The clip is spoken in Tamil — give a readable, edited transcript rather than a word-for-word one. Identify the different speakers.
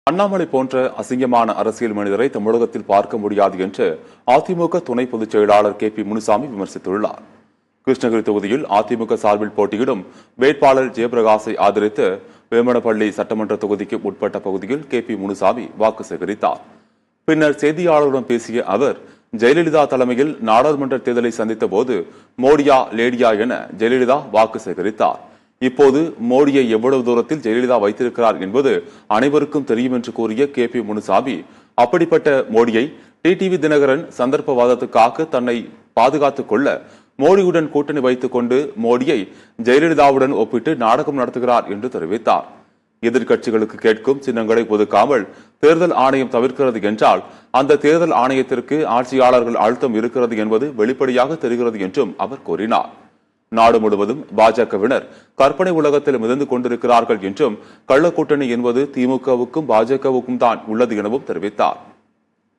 Speaker 1: அண்ணாமலை போன்ற அசிங்கமான அரசியல் மனிதரை தமிழகத்தில் பார்க்க முடியாது என்று அதிமுக துணை பொதுச் செயலாளர் கே பி முனுசாமி விமர்சித்துள்ளார். கிருஷ்ணகிரி தொகுதியில் அதிமுக சார்பில் போட்டியிடும் வேட்பாளர் ஜெயபிரகாசை ஆதரித்து வேமனப்பள்ளி சட்டமன்ற தொகுதிக்கு உட்பட்ட பகுதியில் கே பி முனுசாமி வாக்கு சேகரித்தார். பின்னர் செய்தியாளர்களிடம் பேசிய அவர், ஜெயலலிதா தலைமையில் நாடாளுமன்ற தேர்தலை சந்தித்த போது மோடியா லேடியா என ஜெயலலிதா வாக்கு சேகரித்தார். இப்போது மோடியை எவ்வளவு தூரத்தில் ஜெயலலிதா வைத்திருக்கிறார் என்பது அனைவருக்கும் தெரியும் என்று கூறிய கே பி முனுசாமி, அப்படிப்பட்ட மோடியை டிடிவி தினகரன் சந்தர்ப்பவாதத்துக்காக தன்னை பாதுகாத்துக் கொள்ள மோடியுடன் கூட்டணி வைத்துக் கொண்டு மோடியை ஜெயலலிதாவுடன் ஒப்பிட்டு நாடகம் நடத்துகிறார் என்று தெரிவித்தார். எதிர்க்கட்சிகளுக்கு கேட்கும் சின்னங்களை ஒதுக்காமல் தேர்தல் ஆணையம் தவிர்க்கிறது என்றால் அந்த தேர்தல் ஆணையத்திற்கு ஆட்சியாளர்கள் அழுத்தம் இருக்கிறது என்பது வெளிப்படையாக தெரிகிறது என்றும் அவர் கூறினார். நாடு முழுவதும் பாஜகவினர் கற்பனை உலகத்தில் மிதந்து கொண்டிருக்கிறார்கள் என்றும் கள்ள கூட்டணி என்பது திமுகவுக்கும் பாஜகவுக்கும் தான் உள்ளது எனவும் தெரிவித்தார்.